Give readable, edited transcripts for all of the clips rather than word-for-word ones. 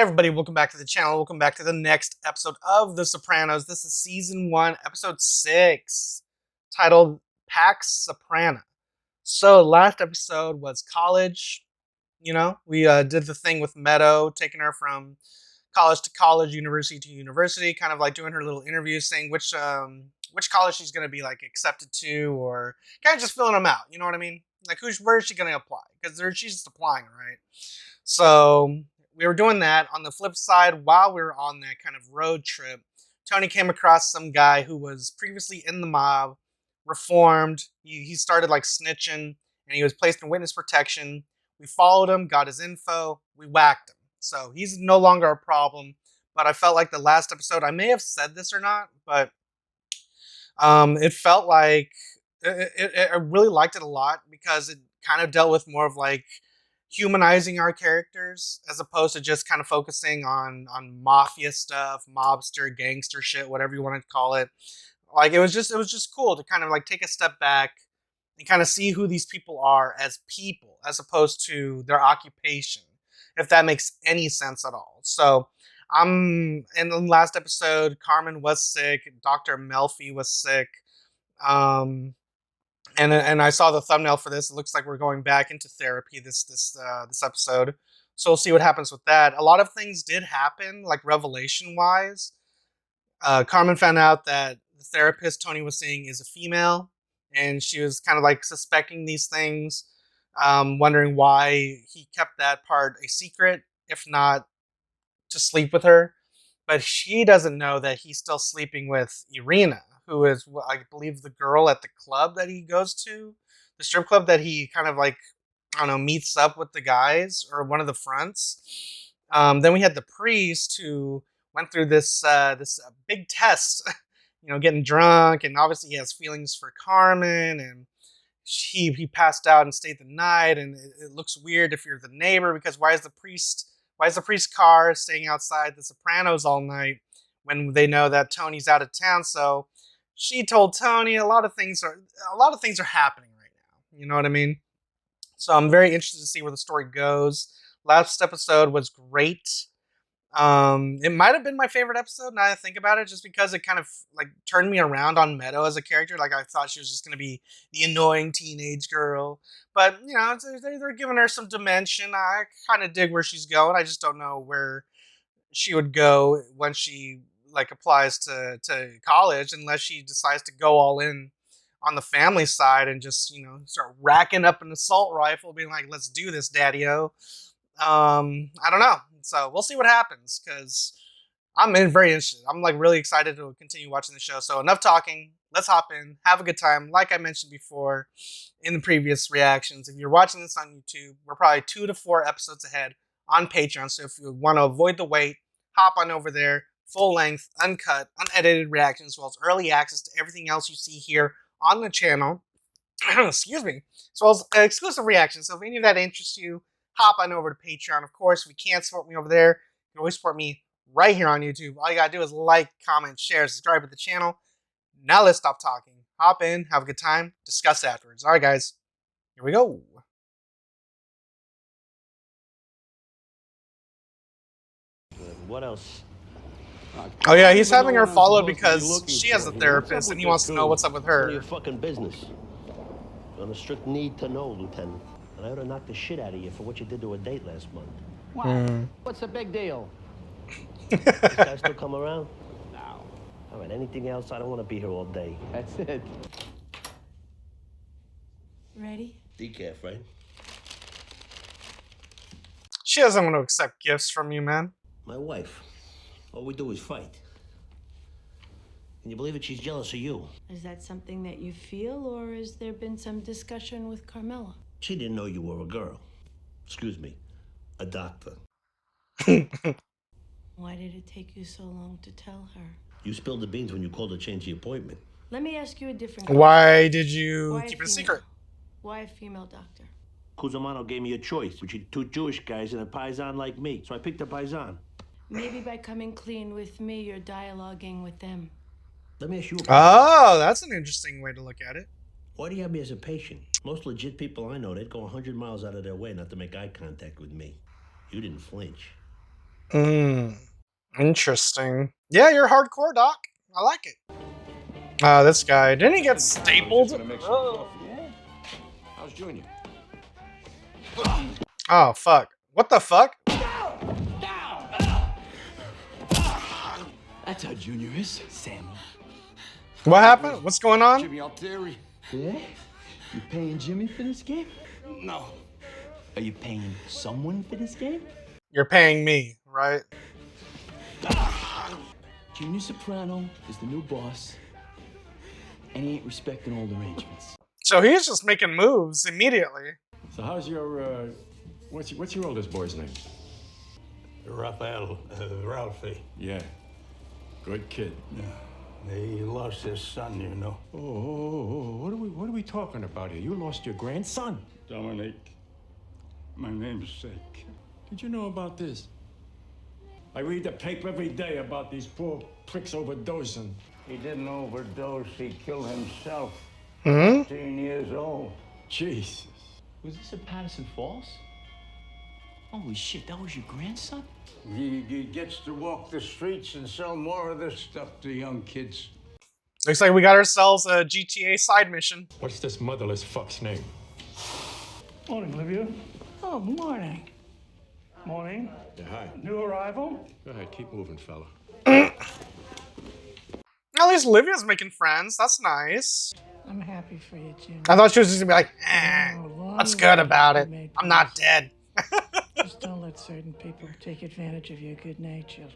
Everybody, welcome back to the channel. Welcome back to the next episode of The Sopranos. This is season 1, episode 6, titled Pax Soprana. So, last episode was college. We did the thing with Meadow, taking her from college to college, university to university, kind of like doing her little interviews, saying which college she's going to be like accepted to, or kind of just filling them out. You know what I mean? Like, where is she going to apply? Because she's just applying, right? So we were doing that. On the flip side, while we were on that kind of road trip, Tony came across some guy who was previously in the mob, reformed. He started like snitching, and he was placed in witness protection. We followed him, got his info, we whacked him. So he's no longer a problem. But I felt like the last episode, I may have said this or not, but it felt like I really liked it a lot because it kind of dealt with more of like humanizing our characters as opposed to just kind of focusing on mafia stuff, mobster, gangster shit, whatever you want to call it. Like it was just cool to kind of like take a step back and kind of see who these people are as people as opposed to their occupation, if that makes any sense at all. So in the last episode, Carmen was sick, Dr. Melfi was sick. And I saw the thumbnail for this. It looks like we're going back into therapy this episode. So we'll see what happens with that. A lot of things did happen, like revelation wise. Carmen found out that the therapist Tony was seeing is a female, and she was kind of like suspecting these things, wondering why he kept that part a secret, if not to sleep with her. But she doesn't know that he's still sleeping with Irina, who is, I believe, the girl at the club that he goes to, the strip club that he kind of like, I don't know, meets up with the guys or one of the fronts. Then we had the priest who went through this big test, getting drunk, and obviously he has feelings for Carmen, and he passed out and stayed the night, and it looks weird if you're the neighbor because why is the priest's car staying outside the Sopranos all night when they know that Tony's out of town? So she told Tony a lot of things are happening right now. You know what I mean? So I'm very interested to see where the story goes. Last episode was great. It might have been my favorite episode now that I think about it, just because it kind of like turned me around on Meadow as a character. Like I thought she was just going to be the annoying teenage girl, but they're giving her some dimension. I kind of dig where she's going. I just don't know where she would go when she like applies to college, unless she decides to go all in on the family side and just start racking up an assault rifle, being like, "Let's do this, Daddy-O." I don't know. So we'll see what happens because very interested. I'm like really excited to continue watching the show. So enough talking. Let's hop in. Have a good time. Like I mentioned before in the previous reactions, if you're watching this on YouTube, we're probably 2 to 4 episodes ahead on Patreon. So if you want to avoid the wait, hop on over there. Full length, uncut, unedited reactions, as well as early access to everything else you see here on the channel. Excuse me. As well as exclusive reactions. So if any of that interests you, hop on over to Patreon. Of course, if you can't support me over there, you can always support me right here on YouTube. All you gotta do is like, comment, share, subscribe to the channel. Now let's stop talking. Hop in, have a good time, discuss afterwards. All right, guys, here we go. What else? Oh yeah, he's having her followed because she has a therapist and he wants to know what's up with her. None of your fucking business. You're on a strict need to know, Lieutenant. And I ought to knock the shit out of you for what you did to a date last month. Wow. What's the big deal? This guy still come around? No. All right, anything else? I don't want to be here all day. That's it. Ready? Decaf, right? She doesn't want to accept gifts from you, man. My wife. All we do is fight. Can you believe it? She's jealous of you. Is that something that you feel, or has there been some discussion with Carmela? She didn't know you were a girl. Excuse me, a doctor. Why did it take you so long to tell her? You spilled the beans when you called to change the appointment. Let me ask you a different question. Why did you Why keep a it a female? secret? Why a female doctor? Cusimano gave me a choice between 2 Jewish guys and a paisan like me, so I picked a paisan. Maybe by coming clean with me, you're dialoguing with them. Let me ask you a question. Oh, that's an interesting way to look at it. Why do you have me as a patient? Most legit people I know, they'd go 100 miles out of their way not to make eye contact with me. You didn't flinch. Hmm. Interesting. Yeah, you're hardcore, Doc. I like it. This guy. Didn't he get stapled? Oh. Yeah. How's Junior? Oh, fuck. What the fuck? That's how Junior is, Sam. What happened? What's going on? Jimmy Altieri. Yeah? You paying Jimmy for this game? No. Are you paying someone for this game? You're paying me, right? Junior Soprano is the new boss, and he ain't respecting old arrangements. So he's just making moves immediately. So how's your, what's your oldest boy's name? Raphael, Ralphie. Yeah. Good kid. Yeah. He lost his son, you know. What are we talking about here? You lost your grandson. Dominic, my namesake. Did you know about this? I read the paper every day about these poor pricks overdosing. He didn't overdose, he killed himself. Hmm? 15 years old. Jesus. Was this at Patterson Falls? Holy shit, that was your grandson? He gets to walk the streets and sell more of this stuff to young kids. Looks like we got ourselves a GTA side mission. What's this motherless fuck's name? Morning, Olivia. Oh, morning. Morning. Yeah, hi. New arrival? Go ahead, keep moving, fella. At least Olivia's making friends. That's nice. I'm happy for you, Jim. I thought she was just gonna be like, Long what's good life about you it? made I'm not peace. dead. Just don't let certain people take advantage of your good nature.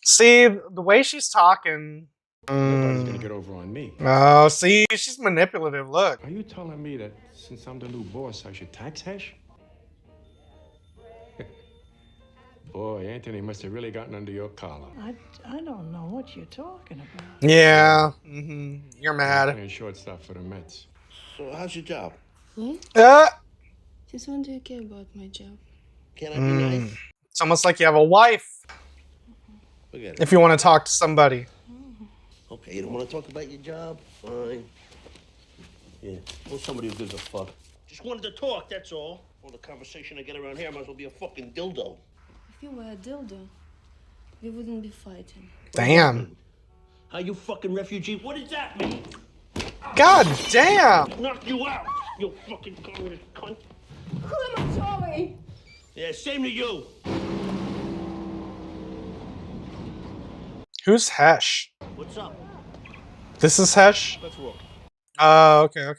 See, the way she's talking. Nobody's gonna get over on me. Oh, see, she's manipulative. Look. Are you telling me that since I'm the new boss, I should tax Hesh? Boy, Anthony must have really gotten under your collar. I don't know what you're talking about. Yeah. You're mad. Playing shortstop for the Mets. So how's your job? Just when do you care about my job? Can I be nice? It's almost like you have a wife Forget it. if you want to talk to somebody. Okay, you don't want to talk about your job? Fine. Yeah, well, somebody who gives a fuck. Just wanted to talk, that's all. All the conversation I get around here might as well be a fucking dildo. If you were a dildo, we wouldn't be fighting. Damn. How you fucking refugee? What does that mean? God damn. Knock you out, you fucking communist cunt. Who am I sorry? Yeah, same to you. Who's Hesh? What's up? This is Hesh? Let's walk. Oh, okay.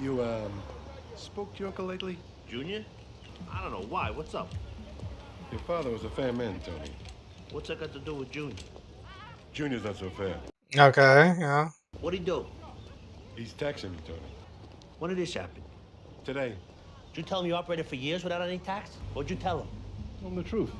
You, spoke to your uncle lately? Junior? I don't know why. What's up? Your father was a fair man, Tony. What's that got to do with Junior? Junior's not so fair. Okay, yeah. What'd he do? He's taxing me, Tony. When did this happen? Today. Did you tell him you operated for years without any tax? What'd you tell him? Tell him the truth.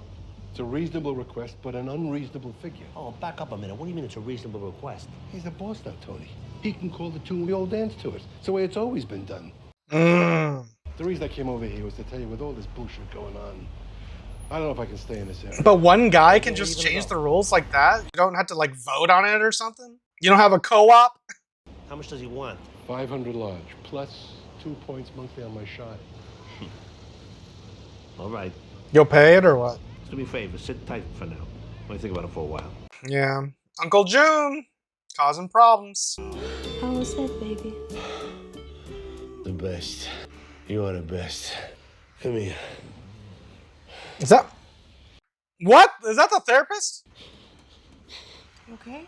It's a reasonable request, but an unreasonable figure. Oh, back up a minute. What do you mean it's a reasonable request? He's the boss now, Tony. He can call the tune, we all dance to it. It's the way it's always been done. The reason I came over here was to tell you with all this bullshit going on, I don't know if I can stay in this area. But one guy can just change the rules like that? You don't have to, like, vote on it or something? You don't have a co-op? How much does he want? 500 large, plus 2 points monthly on my shot. All right. You'll pay it or what? Just do me a favor. Sit tight for now. Let me think about it for a while. Yeah. Uncle June, causing problems. How was that, baby? The best. You are the best. Come here. Is that... What? Is that the therapist? Okay.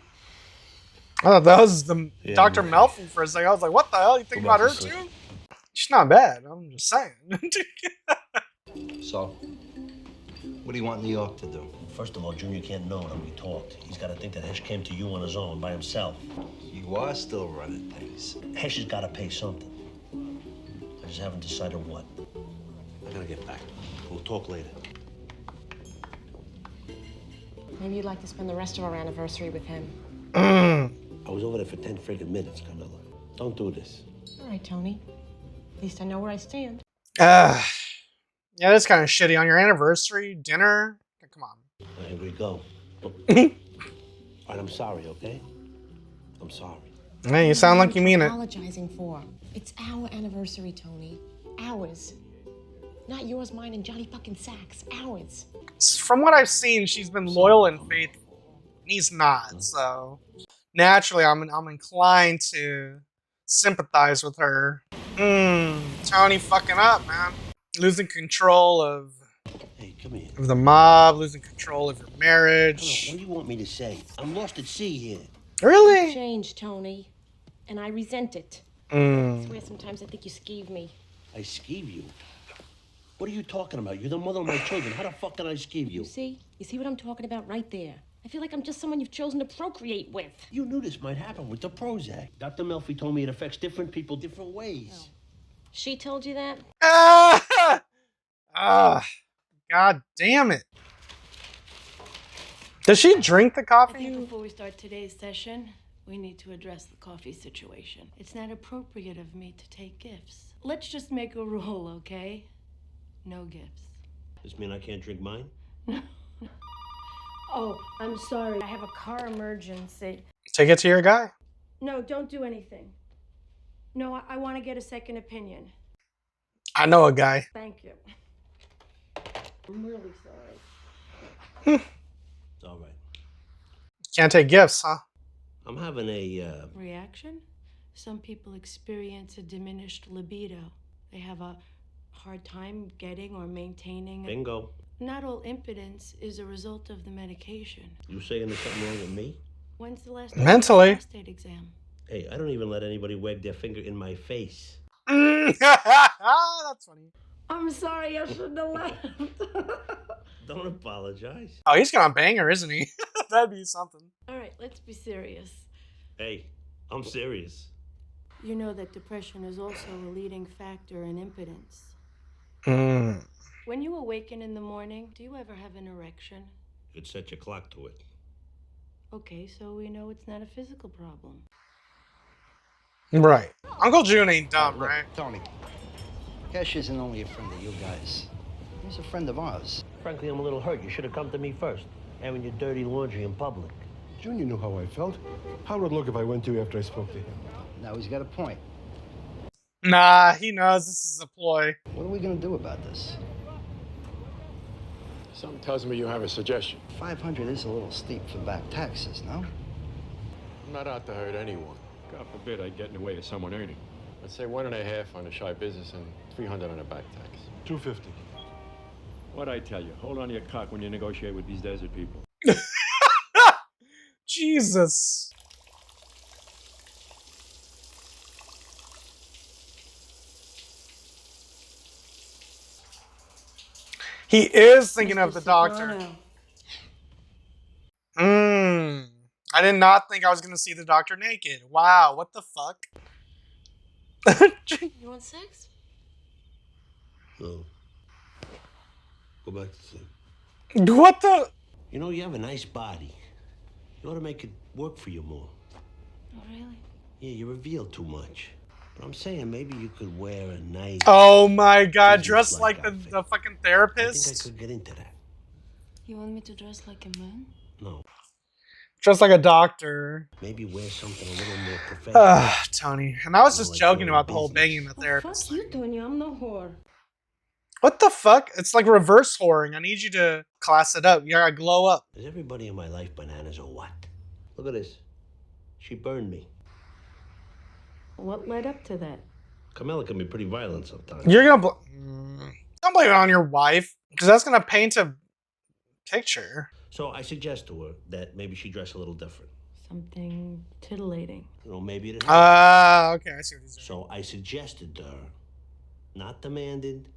I thought that was the Yeah, Dr. man. Melfi for a second. I was like, what the hell? You think Go about back her to sleep. too? She's not bad. I'm just saying. So, what do you want New York to do? First of all, Junior can't know that we talked. He's got to think that Hesh came to you on his own, by himself. You are still running things. Hesh has got to pay something. I just haven't decided what. I gotta get back. We'll talk later. Maybe you'd like to spend the rest of our anniversary with him. I was over there for 10 friggin' minutes, Carmela. Don't do this. All right, Tony. At least I know where I stand. Yeah, that's kind of shitty on your anniversary dinner. Come on. Here we go. All right, I'm sorry, okay? I'm sorry. Hey, you sound like you mean it. Apologizing for. It's our anniversary, Tony. Ours. Not yours, mine, and Johnny fucking Sacks. Ours. From what I've seen, she's been loyal and faithful. And he's not, so naturally I'm inclined to sympathize with her. Tony fucking up, man. Losing control of Hey, come here. the mob, losing control of your marriage. What do you want me to say? I'm lost at sea here. Really? You've changed, Tony. And I resent it. I swear sometimes I think you skeeve me. I skeeve you? What are you talking about? You're the mother of my children. How the fuck can I skeeve you? You see? You see what I'm talking about right there? I feel like I'm just someone you've chosen to procreate with. You knew this might happen with the Prozac. Dr. Melfi told me it affects different people different ways. Oh. She told you that? God damn it. Does she drink the I coffee? think before we start today's session, we need to address the coffee situation. It's not appropriate of me to take gifts. Let's just make a rule, okay? No gifts. Does this mean I can't drink mine? Oh, I'm sorry. I have a car emergency. Take it to your guy. No, don't do anything. No, I want to get a second opinion. I know a guy. Thank you. I'm really sorry. It's all right. Can't take gifts, huh? I'm having a, Reaction? Some people experience a diminished libido. They have a hard time getting or maintaining. bingo. Not all impotence is a result of the medication. You saying there's something wrong with me? When's the last Mentally. prostate exam? Hey, I don't even let anybody wag their finger in my face. That's funny. I'm sorry, I shouldn't have laughed. Don't apologize. Oh, he's gonna bang her, isn't he? That'd be something. All right, let's be serious. Hey, I'm serious. You know that depression is also a leading factor in impotence. When you awaken in the morning, do you ever have an erection? You could set your clock to it. Okay, so we know it's not a physical problem. Right. Uncle June ain't dumb, Look, right? Tony, Cash isn't only a friend of you guys. He's a friend of ours. Frankly, I'm a little hurt. You should have come to me first. Airing your dirty laundry in public. Junior knew how I felt. How would it look if I went to you after I spoke to him? Now he's got a point. Nah, he knows this is a ploy. What are we gonna do about this? Something tells me you have a suggestion. 500 is a little steep for back taxes, no? I'm not out to hurt anyone. God forbid I get in the way of someone earning. I'd say 1.5 on the shy business and 300 on the back tax. 250. What'd I tell you? Hold on to your cock when you negotiate with these desert people. Jesus. He is thinking of the doctor. I did not think I was going to see the doctor naked. Wow, what the fuck? You want sex? No. Go back to sleep. What the? You know, you have a nice body. You ought to make it work for you more. Oh, really? Yeah, you reveal too much. But I'm saying maybe you could wear a nice... Oh my god, dressed business-like like outfit. the fucking I think I therapist? could get into that. You want me to dress like a man? No. Dressed like a doctor. Maybe wear something a little more professional. Tony. And I was just Like joking your about the whole business. banging the therapist. Fuck you, Tonya. I'm no whore. What the fuck? It's like reverse whoring. I need you to class it up. You gotta glow up. Is everybody in my life bananas or what? Look at this. She burned me. What led up to that? Carmela can be pretty violent sometimes. You're gonna don't blame it on your wife, because that's gonna paint a picture. So I suggest to her that maybe she dress a little different. Something titillating. You know, maybe it. Okay, I see what he's doing. So I suggested to her, not demanded,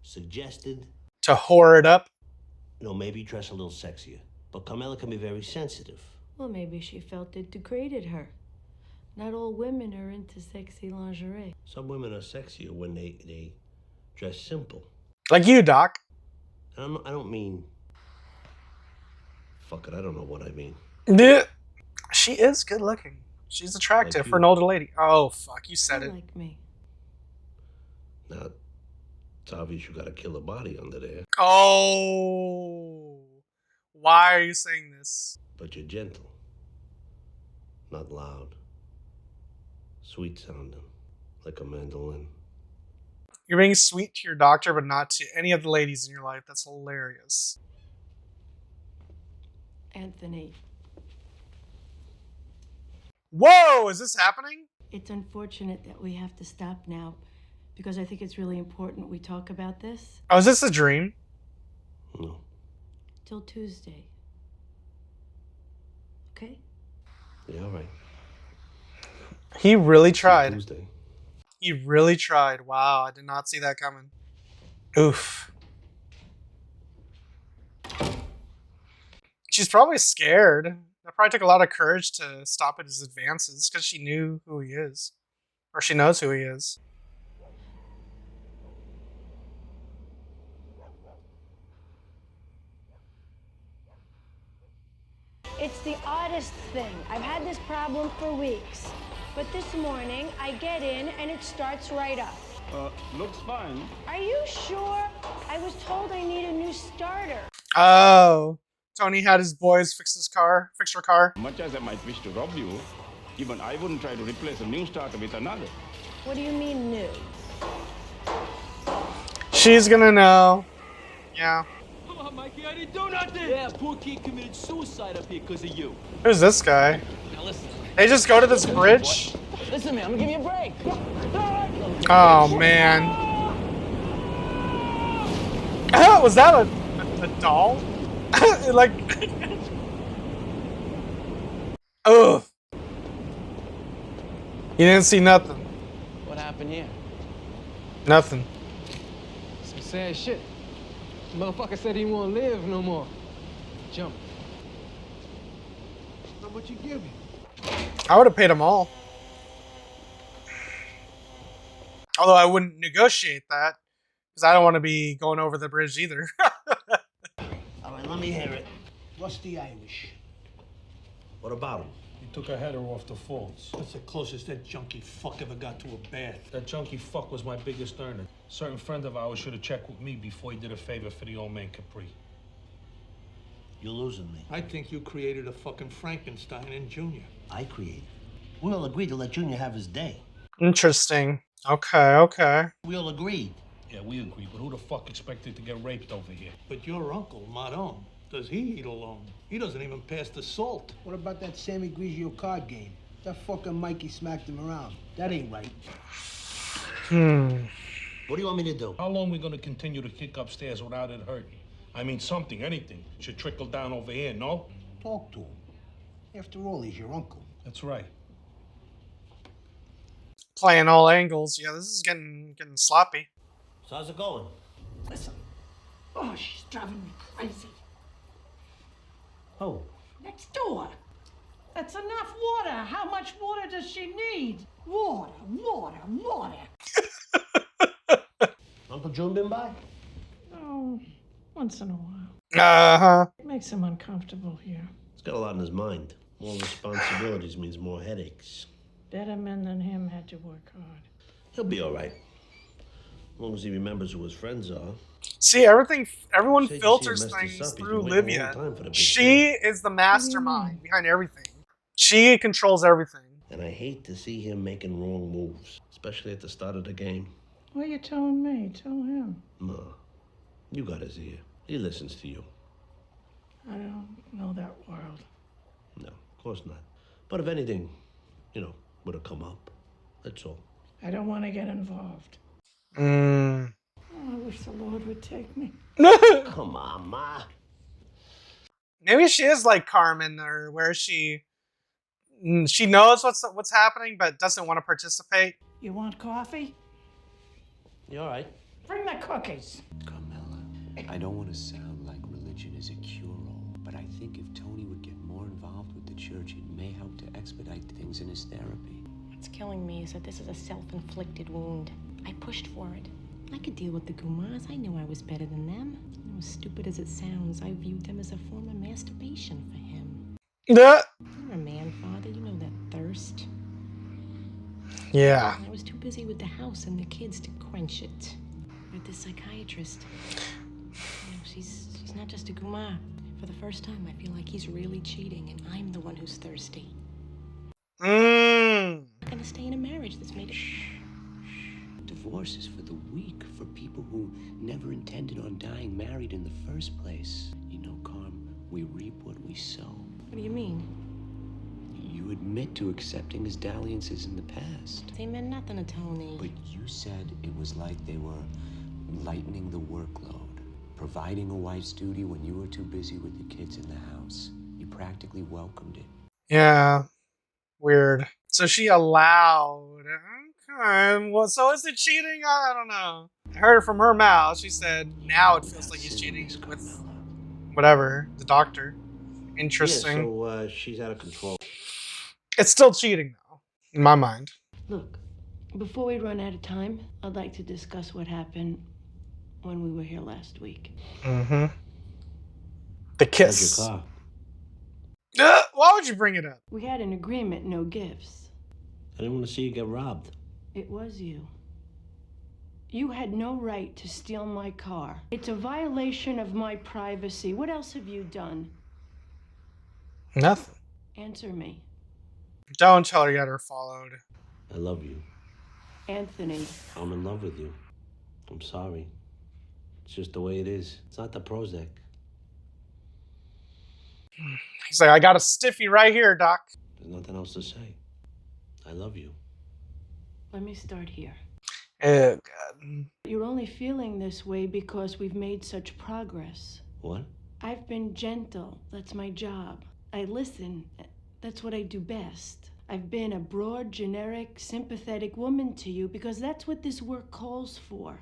suggested. To whore it up. You know, maybe dress a little sexier. But Carmela can be very sensitive. Well, maybe she felt it degraded her. Not all women are into sexy lingerie. Some women are sexier when they dress simple. Like you, Doc. I don't mean. Fuck it, I don't know what I mean. Yeah. She is good looking. She's attractive Like for an you. older lady. Oh, fuck. You said it. Like me. Now, it's obvious you got a killer body under there. Oh. Why are you saying this? But you're gentle. Not loud. Sweet sounding. Like a mandolin. You're being sweet to your doctor, but not to any of the ladies in your life. That's hilarious. Anthony, Whoa, is this happening? it's unfortunate that we have to stop now because I think it's really important we talk about this. Oh, is this a dream? No. Till Tuesday. Okay? Yeah, all right. He really tried. Tuesday. He really tried. Wow, I did not see that coming. Oof. She's probably scared. That probably took a lot of courage to stop at his advances because she knew who he is. Or she knows who he is. It's the oddest thing. I've had this problem for weeks. But this morning, I get in and it starts right up. Looks fine. Are you sure? I was told I need a new starter. Oh. Tony had his boys fix her car. Much as I might wish to rob you, even I wouldn't try to replace a new starter with another. What do you mean new? She's gonna know. Yeah. Come on, Mikey, I didn't do nothing. Yeah, poor kid committed suicide up here because of you. Who's this guy? Now listen. They just go to this bridge? Listen, man, I'm gonna give you a break. Oh, man. Was that a doll? Like... Ugh. You didn't see nothing. What happened here? Nothing. Some sad shit. Motherfucker said he won't live no more. Jump. How much you give him? I would have paid them all. Although I wouldn't negotiate that. Because I don't want to be going over the bridge either. All right, let me hear it. What's the Irish? What about him? He took a header off the falls. That's the closest that junkie fuck ever got to a bath. That junkie fuck was my biggest earner. A certain friend of ours should have checked with me before he did a favor for the old man Capri. You're losing me. I think you created a fucking Frankenstein in Junior. I created. We all agreed to let Junior have his day. Interesting. Okay. We all agreed. Yeah, we agreed, but who the fuck expected to get raped over here? But your uncle, Maron, does he eat alone? He doesn't even pass the salt. What about that Sammy Grigio card game? That fucking Mikey smacked him around. That ain't right. What do you want me to do? How long we gonna continue to kick upstairs without it hurting? I mean, something, anything, should trickle down over here, no? Talk to him. After all, he's your uncle. That's right. Playing all angles. Yeah, this is getting sloppy. So how's it going? Listen. Oh, she's driving me crazy. Oh. Next door. That's enough water. How much water does she need? Water. Uncle June been by? Oh, once in a while. Uh-huh. It makes him uncomfortable here. He's got a lot on his mind. More responsibilities means more headaches. Better men than him had to work hard. He'll be all right. As long as he remembers who his friends are. See, everyone Say filters you messed this things up, he's through been waiting a Livia. long time for the big She is the mastermind behind everything. She controls everything. And I hate to see him making wrong moves, especially at the start of the game. What are you telling me? Tell him. Ma, you got his ear. He listens to you. I don't know that world. No, of course not. But if anything, would have come up. That's all. I don't want to get involved. Oh, I wish the Lord would take me. Come on, Ma. Maybe she is like Carmen, or where she knows what's happening, but doesn't want to participate. You want coffee? You all right? Bring the cookies. I don't want to sound like religion is a cure-all, but I think if Tony would get more involved with the church, it may help to expedite things in his therapy. What's killing me is that this is a self-inflicted wound. I pushed for it. I could deal with the Gumas. I knew I was better than them. As stupid as it sounds, I viewed them as a form of masturbation for him. Yeah. You're a man, Father. You know that thirst. Yeah. I was too busy with the house and the kids to quench it. With this psychiatrist. She's not just a Guma. For the first time, I feel like he's really cheating, and I'm the one who's thirsty. I'm not gonna stay in a marriage that's made it. divorce is for the weak, for people who never intended on dying married in the first place. You know, Carm, we reap what we sow. What do you mean? You admit to accepting his dalliances in the past. They meant nothing to Tony. But you said it was like they were lightening the workload, providing a wife's duty when you were too busy with the kids in the house. You practically welcomed it. Yeah. Weird. So she allowed. Okay. Well, so is it cheating? I don't know. I heard it from her mouth. She said now it feels like he's cheating with whatever, the doctor. Interesting. Yeah, so she's out of control. It's still cheating, though, in my mind. Look, before we run out of time, I'd like to discuss what happened when we were here last week. Mm-hmm. The kiss. How's your car? Why would you bring it up? We had an agreement, no gifts. I didn't want to see you get robbed. It was you. You had no right to steal my car. It's a violation of my privacy. What else have you done? Nothing. Answer me. Don't tell her you had her followed. I love you. Anthony. I'm in love with you. I'm sorry. It's just the way it is. It's not the Prozac. He's like, I got a stiffy right here, Doc. There's nothing else to say. I love you. Let me start here. God. You're only feeling this way because we've made such progress. What? I've been gentle. That's my job. I listen. That's what I do best. I've been a broad, generic, sympathetic woman to you because that's what this work calls for.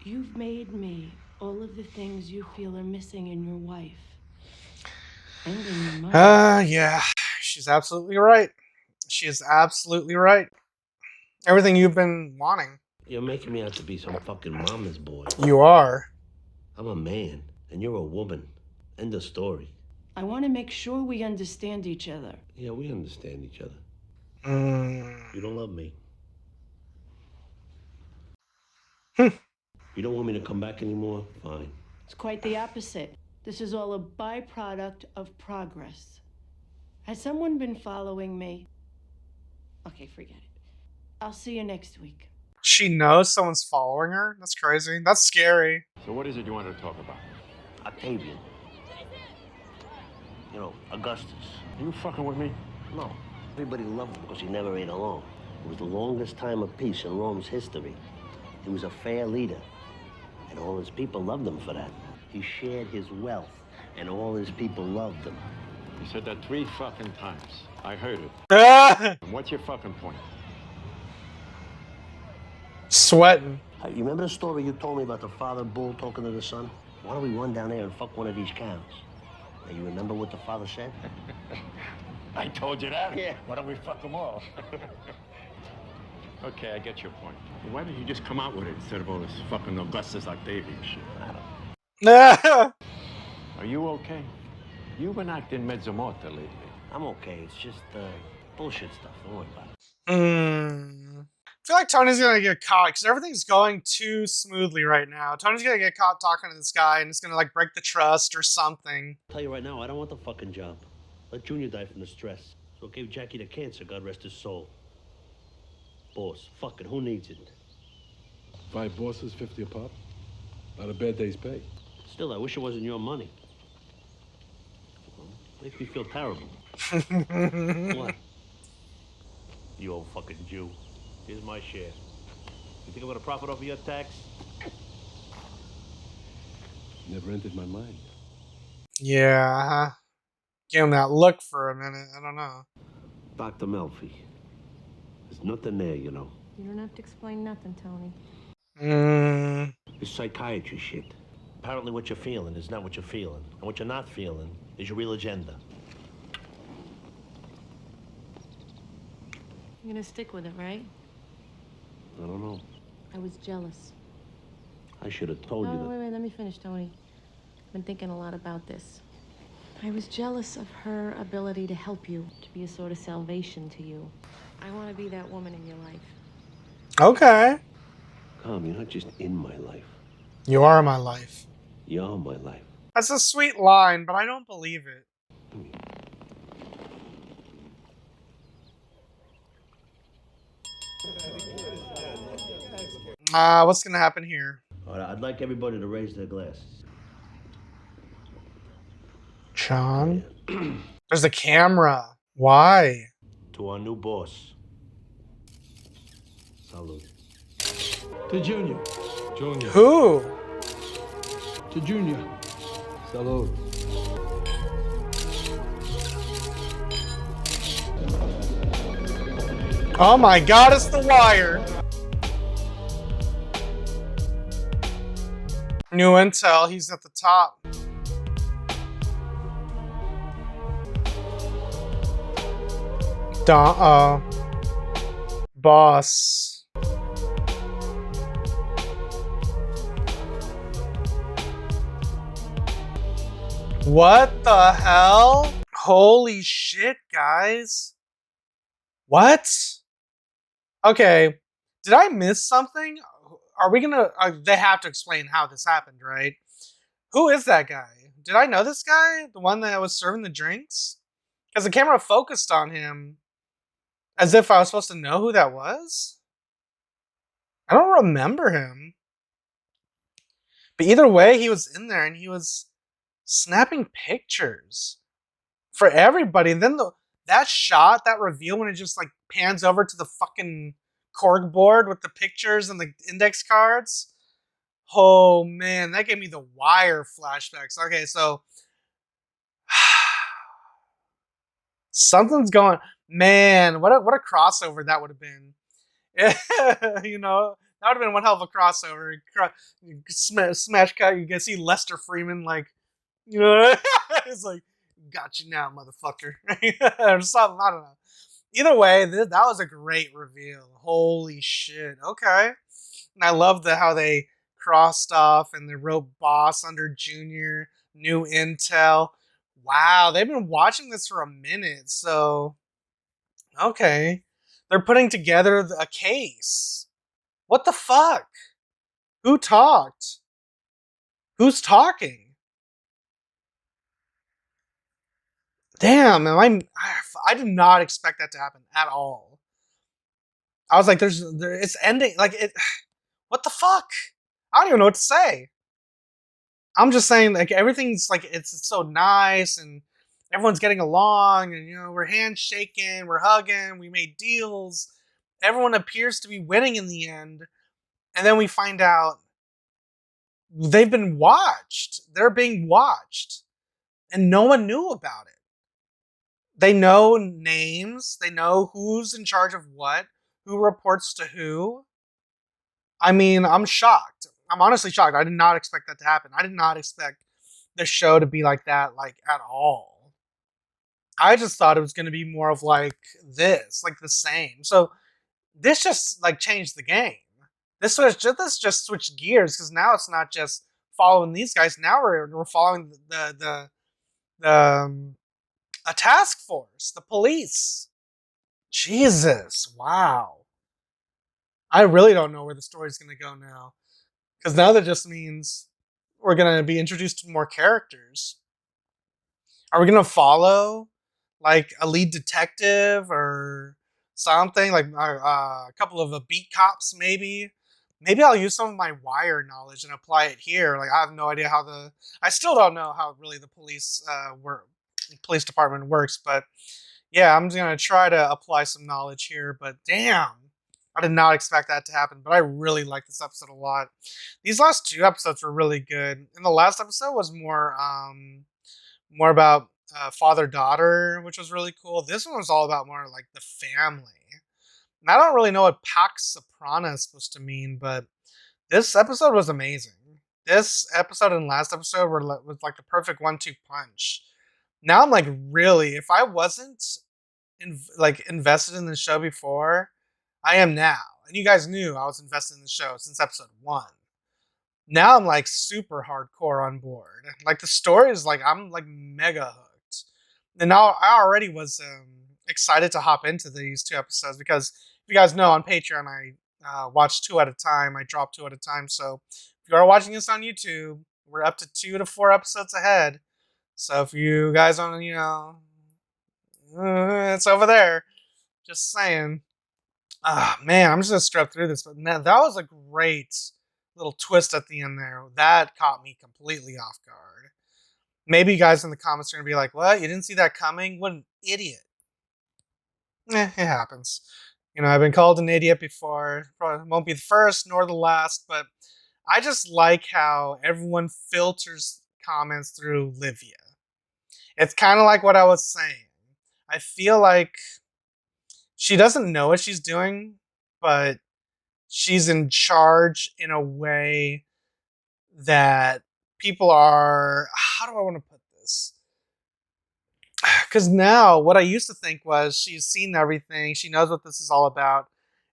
You've made me all of the things you feel are missing in your wife. And in your mother. Yeah. She's absolutely right. She is absolutely right. Everything you've been wanting. You're making me out to be some fucking mama's boy. You are. I'm a man, and you're a woman. End of story. I want to make sure we understand each other. Yeah, we understand each other. Mm. You don't love me. You don't want me to come back anymore? Fine. It's quite the opposite. This is all a byproduct of progress. Has someone been following me? Okay, forget it. I'll see you next week. She knows someone's following her? That's crazy. That's scary. So what is it you wanted to talk about? Octavian. You know, Augustus. You fucking with me? No. Everybody loved him because he never ate alone. It was the longest time of peace in Rome's history. He was a fair leader, and all his people loved him for that. He shared his wealth, and all his people loved him. You said that 3 fucking times. I heard it. And what's your fucking point? Sweating. You remember the story you told me about the father bull talking to the son? Why don't we run down there and fuck one of these cows? Now, you remember what the father said? I told you that? Yeah. Why don't we fuck them all? Okay, I get your point. Why did you just come out with it instead of all this fucking Augustus Octavian shit? Are you okay? You've been acting mezzo morta lately. I'm okay. It's just bullshit stuff. Don't worry about it. I feel like Tony's gonna get caught because everything's going too smoothly right now. Tony's gonna get caught talking to this guy and it's gonna like break the trust or something. I'll tell you right now, I don't want the fucking job. Let Junior die from the stress. So it gave Jackie the cancer, God rest his soul. Boss, fuck it, who needs it? 5 bosses, 50 a pop. Not a bad day's pay. Still, I wish it wasn't your money. Well, makes me feel terrible. What? You old fucking Jew. Here's my share. You think I'm gonna profit off of your tax? Never entered my mind. Yeah. Give him that look for a minute. I don't know. Dr. Melfi. There's nothing there, you know. You don't have to explain nothing, Tony. It's psychiatry shit. Apparently what you're feeling is not what you're feeling. And what you're not feeling is your real agenda. You're gonna stick with it, right? I don't know. I was jealous. I should have told you that. Wait, let me finish, Tony. I've been thinking a lot about this. I was jealous of her ability to help you, to be a sort of salvation to you. I want to be that woman in your life. Okay. Come, you're not just in my life. You are my life. You're my life. That's a sweet line, but I don't believe it. What's gonna happen here? All right, I'd like everybody to raise their glasses. John? There's a camera. Why? To our new boss. Salute. To Junior. Junior. Who? To Junior. Salute. Oh my god, it's The Wire. New intel, he's at the top. Boss. What the hell? Holy shit, guys. What? Okay, did I miss something? Are we gonna... they have to explain how this happened, right? Who is that guy? Did I know this guy? The one that was serving the drinks? Because the camera focused on him as if I was supposed to know who that was? I don't remember him. But either way, he was in there and he was snapping pictures for everybody. And then that shot, that reveal when it just like pans over to the fucking cork board with the pictures and the index cards. Oh man, that gave me the Wire flashbacks. Okay, so something's going. Man, what a crossover that would have been. You know, that would have been one hell of a crossover. Smash cut. You can see Lester Freeman like, you know, it's like, got you now, motherfucker, or something. I don't know. Either way, that was a great reveal. Holy shit. Okay, and I love how they crossed off and they wrote boss under Junior. New intel. Wow, they've been watching this for a minute, so okay. They're putting together a case. What the fuck? Who talked? Who's talking? Damn, I did not expect that to happen at all. I was like, it's ending, like, it, what the fuck? I don't even know what to say. I'm just saying, like, everything's, like, it's so nice, and everyone's getting along, and, you know, we're handshaking, we're hugging, we made deals. Everyone appears to be winning in the end, and then we find out they've been watched. They're being watched, and no one knew about it. They know names. They know who's in charge of what, who reports to who. I mean, I'm shocked. I'm honestly shocked. I did not expect that to happen. I did not expect the show to be like that, like, at all. I just thought it was going to be more of like this, like the same. So this just like changed the game. This just switched gears because now it's not just following these guys. Now we're following a task force, the police. Jesus, wow. I really don't know where the story's going to go now. Because now that just means we're going to be introduced to more characters. Are we going to follow, like, a lead detective or something? Like, a couple of beat cops, maybe? Maybe I'll use some of my Wire knowledge and apply it here. Like, I have no idea how I still don't know how really the police department works, but yeah, I'm just gonna try to apply some knowledge here. But damn, I did not expect that to happen. But I really like this episode a lot. These last two episodes were really good, and the last episode was more about father-daughter, which was really cool. This one was all about more like the family. And I don't really know what Pax Soprana is supposed to mean, but this episode was amazing. This episode and last episode was like the perfect 1-2 punch. Now I'm like, really, if I wasn't invested in the show before, I am now. And you guys knew I was invested in the show since episode 1. Now I'm like super hardcore on board. Like the story is like, I'm like mega hooked. And now I already was excited to hop into these 2 episodes because if you guys know on Patreon, I watch 2 at a time. I drop 2 at a time. So if you are watching this on YouTube, we're up to 2 to 4 episodes ahead. So if you guys want to, you know, it's over there. Just saying. Ah, man, I'm just gonna scrub through this, but man, that was a great little twist at the end there. That caught me completely off guard. Maybe you guys in the comments are gonna be like, "What? You didn't see that coming? What an idiot!" It happens. I've been called an idiot before. Probably won't be the first nor the last, but I just like how everyone filters comments through Livia. It's kind of like what I was saying. I feel like she doesn't know what she's doing, but she's in charge in a way that people are. How do I want to put this? Because now what I used to think was she's seen everything, she knows what this is all about,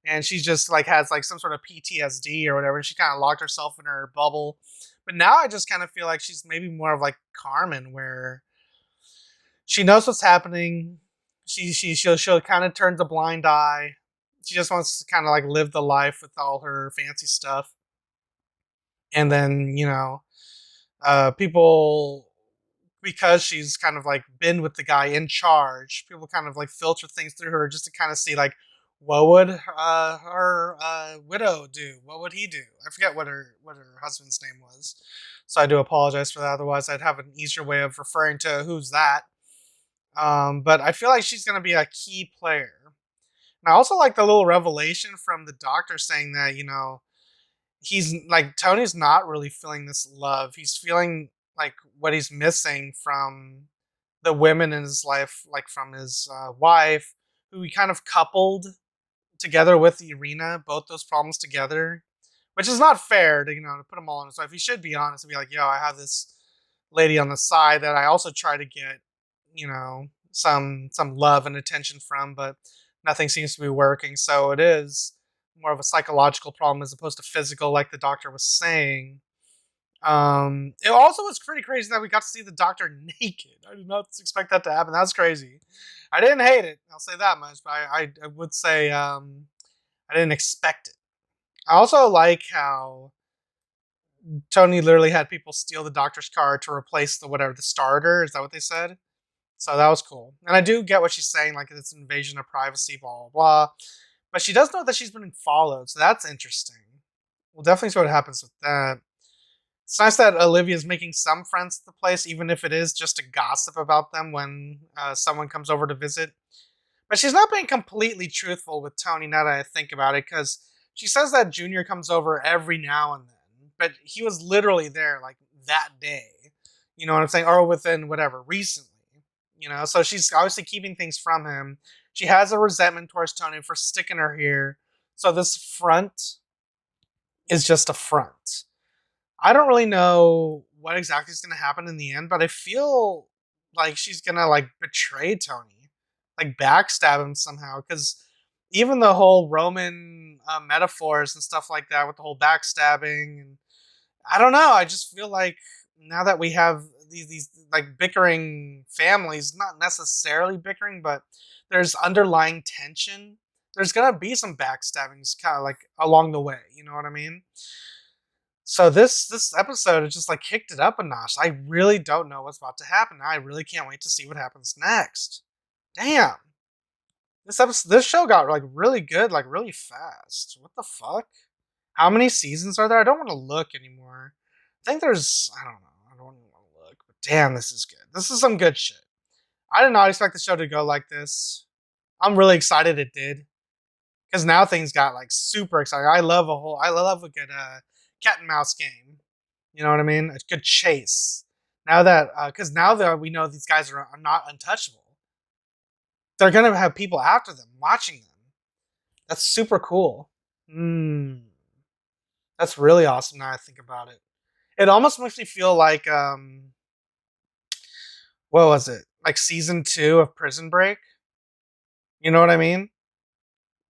and she just like has like some sort of PTSD or whatever. And she kind of locked herself in her bubble. But now I just kind of feel like she's maybe more of like Carmen, where she knows what's happening. She'll kind of turns a blind eye. She just wants to kind of like live the life with all her fancy stuff, and then people, because she's kind of like been with the guy in charge, people kind of like filter things through her just to kind of see like what would her widow do? What would he do? I forget what her husband's name was, so I do apologize for that. Otherwise, I'd have an easier way of referring to who's that. But I feel like she's going to be a key player. And I also like the little revelation from the doctor saying that he's like Tony's not really feeling this love. He's feeling like what he's missing from the women in his life, like from his wife, who he kind of coupled together with Irina, both those problems together, which is not fair to to put them all on his wife. He should be honest and be like, "Yo, I have this lady on the side that I also try to get, some love and attention from, but nothing seems to be working." So it is more of a psychological problem as opposed to physical, like the doctor was saying. It also was pretty crazy that we got to see the doctor naked. I did not expect that to happen. That's crazy. I didn't hate it. I'll say that much, but I would say I didn't expect it. I also like how Tony literally had people steal the doctor's car to replace the starter. Is that what they said? So that was cool. And I do get what she's saying, like it's an invasion of privacy, blah, blah, blah. But she does know that she's been followed, so that's interesting. We'll definitely see what happens with that. It's nice that Olivia's making some friends at the place, even if it is just to gossip about them when someone comes over to visit. But she's not being completely truthful with Tony now that I think about it, because she says that Junior comes over every now and then, but he was literally there like that day. You know what I'm saying? Or within whatever, recently. So she's obviously keeping things from him. She has a resentment towards Tony for sticking her here. So this front is just a front. I don't really know what exactly is going to happen in the end, but I feel like she's going to like betray Tony, like backstab him somehow. Because even the whole Roman metaphors and stuff like that with the whole backstabbing, and I don't know. I just feel like now that we have these like bickering families, not necessarily bickering, but there's underlying tension. There's gonna be some backstabbings kind of like along the way. You know what I mean? So this episode has just like kicked it up a notch. I really don't know what's about to happen. I really can't wait to see what happens next. Damn. This show got like really good, like really fast. What the fuck? How many seasons are there? I don't want to look anymore. I think there's, I don't know. I don't want to look. But damn, this is good. This is some good shit. I did not expect the show to go like this. I'm really excited it did. Because now things got like super exciting. I love a good cat and mouse game. You know what I mean? A good chase. Now that, because now that we know these guys are not untouchable, they're gonna have people after them, watching them. That's super cool. That's really awesome now I think about it. It almost makes me feel like, what was it? Like season 2 of Prison Break? You know what I mean?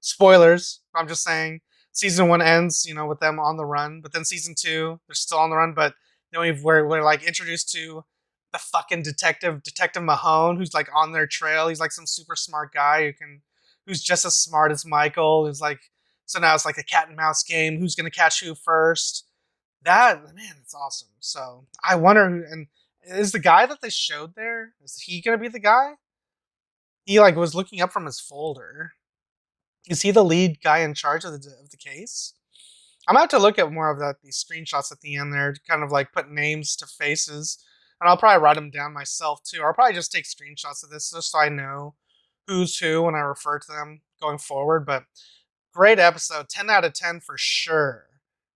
Spoilers. I'm just saying. Season 1 ends, with them on the run, but then season 2, they're still on the run, but then we're like introduced to the fucking Detective Mahone, who's like on their trail. He's like some super smart guy who's just as smart as Michael. Who's like, so now it's like a cat and mouse game. Who's gonna catch who first? That, man, it's awesome. So I wonder, and is the guy that they showed there? Is he gonna be the guy? He like was looking up from his folder. Is he the lead guy in charge of the case? I'm gonna have to look at more of these screenshots at the end there, to kind of like put names to faces, and I'll probably write them down myself too. Or I'll probably just take screenshots of this just so I know who's who when I refer to them going forward. But great episode, 10 out of 10 for sure,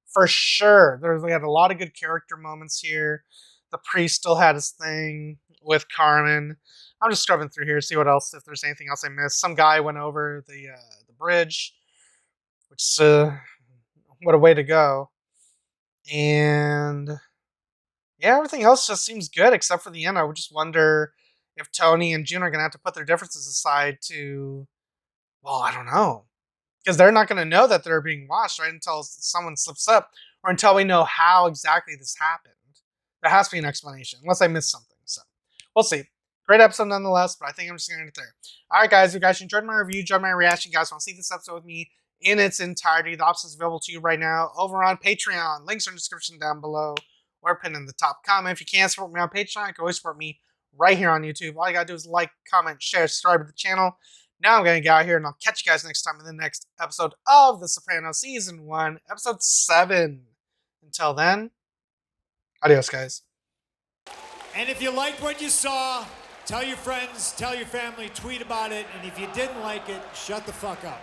for sure. We had a lot of good character moments here. The priest still had his thing with Carmen. I'm just scrubbing through here, see what else, if there's anything else I missed. Some guy went over the bridge, which what a way to go. And yeah, everything else just seems good except for the end. I would just wonder if Tony and June are gonna have to put their differences aside to, well, I don't know, because they're not gonna know that they're being watched, right, until someone slips up or until we know how exactly this happened. There has to be an explanation, unless I missed something. So we'll see. Great episode nonetheless, but I think I'm just gonna end it there. All right, guys, if you guys enjoyed my review, enjoyed my reaction, you guys want to see this episode with me in its entirety, the options available to you right now over on Patreon. Links are in the description down below or pinned in the top comment. If you can't support me on Patreon, you can always support me right here on YouTube. All you gotta do is like, comment, share, subscribe to the channel. Now I'm gonna get out here and I'll catch you guys next time in the next episode of The Sopranos Season 1, Episode 7. Until then, adios, guys. And if you liked what you saw, tell your friends, tell your family, tweet about it. And if you didn't like it, shut the fuck up.